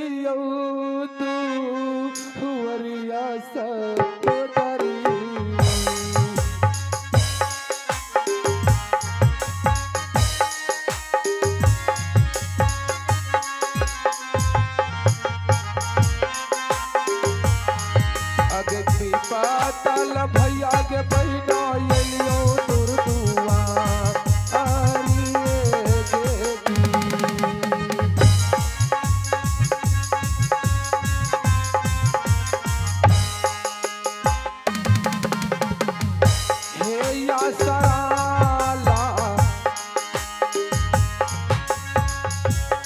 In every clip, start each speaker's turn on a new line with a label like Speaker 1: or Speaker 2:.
Speaker 1: लियो तू हुवरिया सकोदरी। आगे पीपा ताल भैया के बहिना एलियो तोर दुआर आरिये देवी। हे या सराला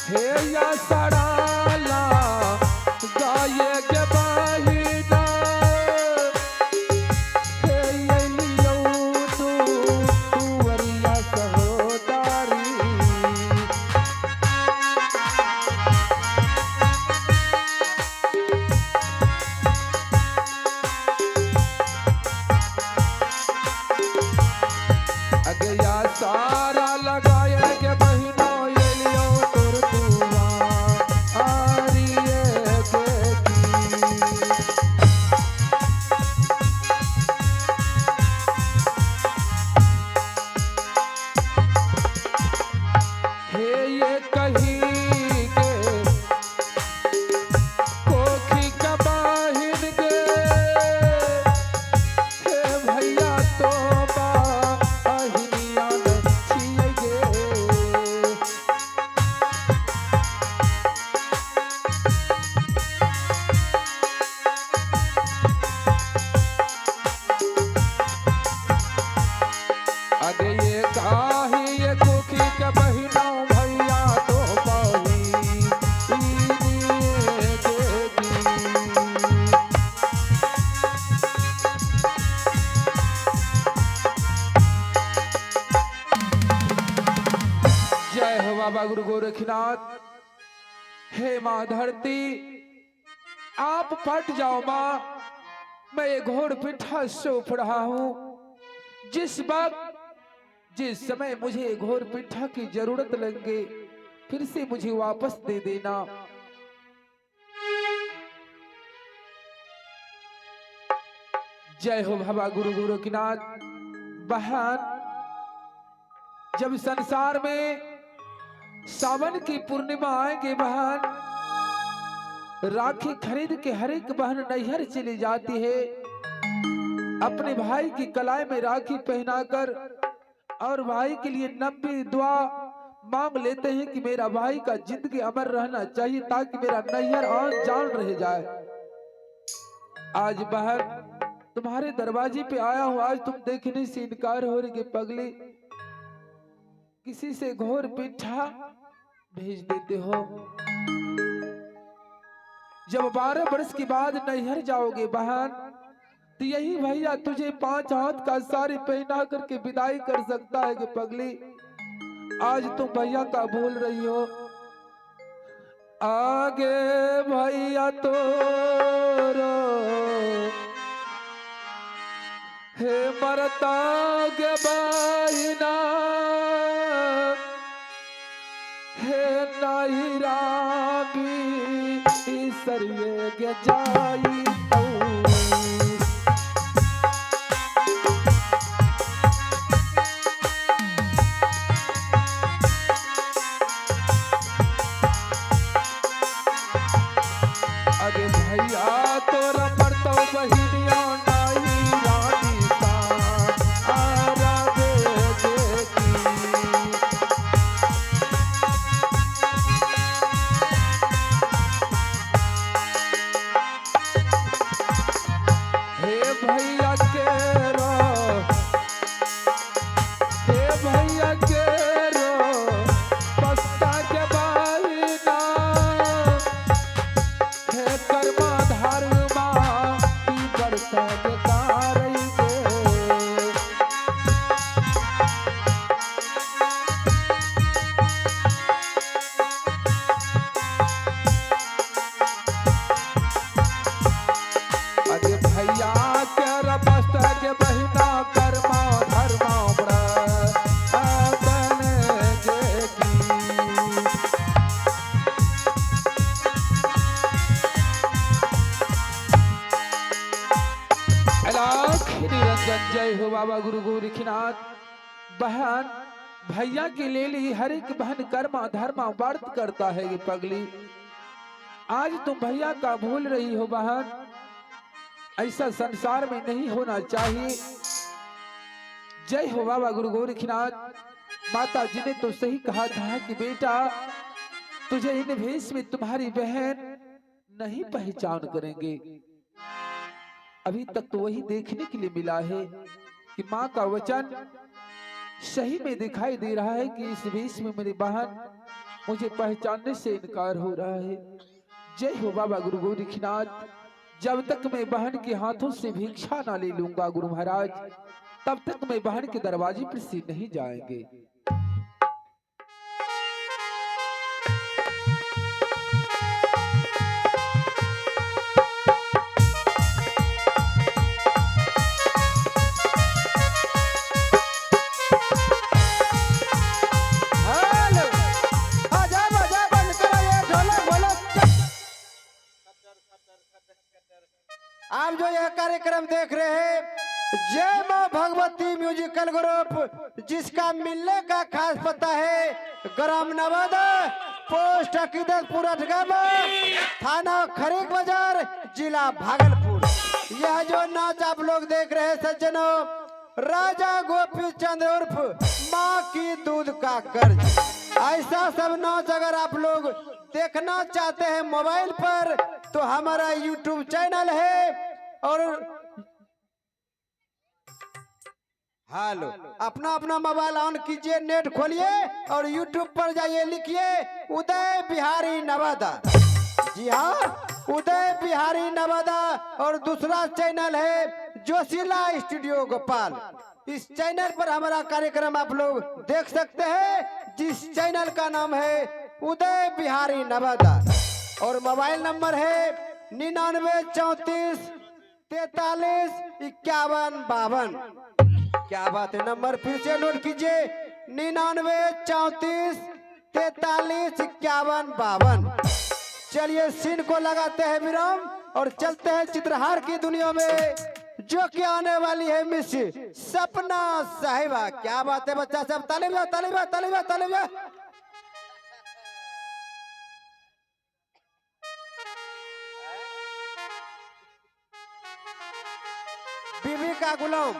Speaker 1: हे या सराला गाये के बहिना हे एलियो तू हुवरिया सहोदरी। अगे या सारा लगाए के बहिनो एलियो तोर दुआर आरिये देवी। हे ये कही के कोखी का बाहिन गे हे भैया तो बाहिनिया छिए गे। आगे ये काहे ये कोखी के बहिना भैया तो बाहिनिये देवी। जय हो बाबा गुरु गोरखनाथ। हे माँ धरती आप फट जाओ माँ, मैं ये घोड़ पिठा सौंप रहा हूँ। जिस वक्त जिस समय मुझे घोड़ पिठा की जरूरत लगे फिर से मुझे वापस दे देना। जय हो बाबा गुरु गोरखनाथ। बहन जब संसार में सावन की पूर्णिमा आएगी बहन, राखी खरीद के हर एक बहन नैहर चली जाती है अपने भाई की कलाई में राखी पहनाकर, और भाई के लिए 90 दुआ मांग लेते हैं कि मेरा भाई का जिंदगी अमर रहना चाहिए ताकि मेरा नैहर और जान रह जाए। आज बहन तुम्हारे दरवाजे पे आया हूं, आज तुम देखने से इनकार हो रही कि पगली किसी से घोर पिठा भेज देते हो। जब 12 वर्ष के बाद नैहर जाओगे बहन तो यही भैया तुझे 5 हाथ का साड़ी पहना करके विदाई कर सकता है कि पगली आज तुम भैया का भूल रही हो। आगे भैया तोरो हे मरता गे बहिना हे नहिरा भी सरिये गे जाई। अरे भैया तोरा मरतो बहिनिया नाई रानी सा आरा दे देती। बाबा गुरु गोरखनाथ। बहन भैया की ले ली हर एक बहन कर्मा धर्मा व्रत करता है ये पगली। आज तुम भैया का भूल रही हो बहन, ऐसा संसार में नहीं होना चाहिए। जय हो बाबा गुरु गोरखनाथ। माता जी ने तो सही कहा था कि बेटा तुझे इन भेष में तुम्हारी बहन नहीं पहचान करेंगे। अभी तक तो वही देखने के लिए मिला है कि माँ का वचन सही में दिखाई दे रहा है कि इस भेष में मेरी बहन मुझे पहचानने से इनकार हो रहा है। जय हो बाबा गुरु गोरखनाथ। जब तक मैं बहन के हाथों से भिक्षा ना ले लूंगा गुरु महाराज, तब तक मैं बहन के दरवाजे पर से नहीं जाएंगे।
Speaker 2: आप जो यह कार्यक्रम देख रहे हैं जय मां भगवती म्यूजिकल ग्रुप, जिसका मिलने का खास पता है ग्राम नवादा, पोस्ट अकीदतपुर अठगामा, थाना खरीक बाजार, जिला भागलपुर। यह जो नाच आप लोग देख रहे हैं सज्जनों, राजा गोपी चंद उर्फ माँ की दूध का कर्ज। ऐसा सब नाच अगर आप लोग देखना चाहते हैं मोबाइल पर तो हमारा YouTube चैनल है। और हेलो, अपना अपना मोबाइल ऑन कीजिए, नेट खोलिए और YouTube पर जाइए, लिखिए उदय बिहारी नवादा। जी हाँ, उदय बिहारी नवादा। और दूसरा चैनल है जोशीला स्टूडियो गोपाल। इस चैनल पर हमारा कार्यक्रम आप लोग देख सकते हैं, जिस चैनल का नाम है उदय बिहारी नवादा। और मोबाइल नंबर है 9934435152। क्या बात है, नंबर फिर से नोट कीजिए 9934435152। चलिए सीन को लगाते हैं विराम और चलते हैं चित्रहार की दुनिया में, जो कि आने वाली है मिस सपना साहिबा। क्या बात है बच्चा सब, ताली बजा ताली बजा ताली बजा ताली बजा। बीबी का गुलाम,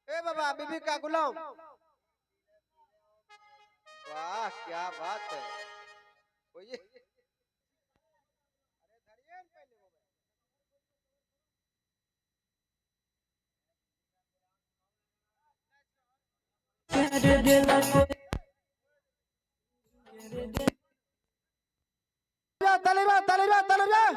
Speaker 2: ए बाबा बीबी का गुलाम। वाह क्या बात है। तलेबा तलेबा तलेबा।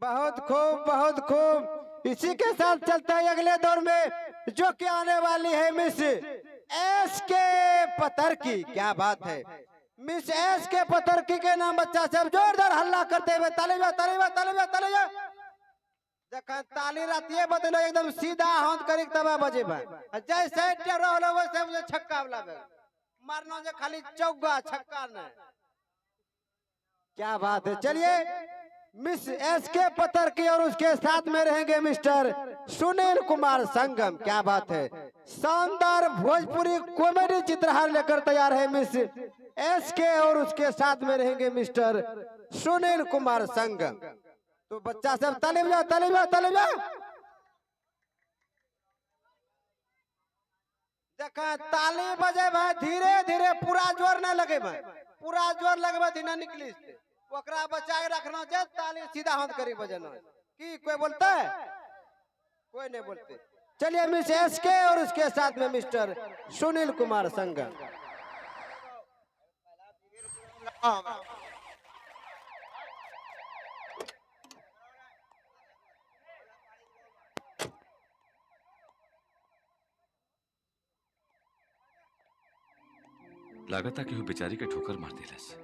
Speaker 2: बहुत खूब बहुत खूब। इसी के साथ चलता है अगले दौर में, जो कि आने वाली है मिस एस के पतरकी। क्या बात है, मिस एस के पतरकी के नाम बच्चा सब जोरदार हल्ला करते हुए तालिबा तालिबा तालिबा तालिबा। जखन ताली रातिए बदलो एकदम सीधा हाथ करी तबा बजे बा, जैसे टेरो होलो वैसे मुझे छक्का वाला मारना, जो खाली चौका छक्का न। क्या बात है। चलिए मिस एस के पतरकी और उसके साथ में रहेंगे मिस्टर सुनील कुमार संगम। क्या बात है, शानदार भोजपुरी कॉमेडी चित्रहार लेकर तैयार है मिस एस के और उसके साथ में रहेंगे मिस्टर सुनील कुमार संगम। तो बच्चा सब ताली बजा ताली बजा ताली बजा। देखा ताली बजे भाई धीरे धीरे, पूरा जोर न लगे भाई, पूरा जोर लगे धीना निकली ओकरा बचा के रखना चाहिए। ताली सीधा हाथ करी बजना की कोई बोलता है, कोई नहीं बोलते। चलिए मिस एस के और उसके साथ में मिस्टर सुनील कुमार संगम।
Speaker 3: लागता कि वो बेचारी के ठोकर मार दिलस।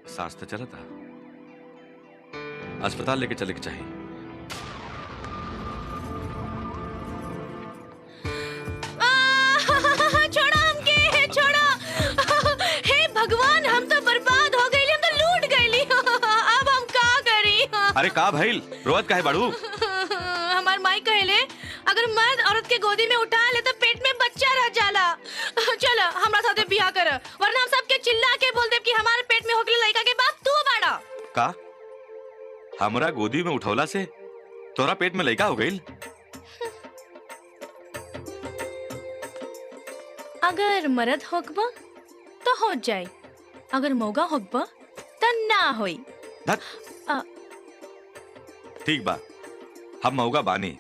Speaker 3: सांस तो चला था, अस्पताल लेके चले के चाहिए।
Speaker 4: छोड़ो हमके, छोड़ो। हे भगवान, हम तो बर्बाद हो गए, हम
Speaker 3: अरे का भइल रोज काहे बाड़ू?
Speaker 4: हमार माई कहेले अगर मर्द औरत के गोदी में उठा ले तो पेट में बच्चा रह जाला। चल हमरा साथे बियाह कर, वरना हम सबके चिल्ला के बोल देब कि हमारे पेट में होगले लड़का के बाप तू बाड़ा।
Speaker 3: का हमरा गोदी में उठौला से तोरा पेट में लइका हो गइल?
Speaker 4: अगर मर्द होगबा तो हो जाए, अगर मौगा होगबा तो ना होई।
Speaker 3: धत।
Speaker 4: अ-
Speaker 3: ठीक बा, हम मौगा बानी,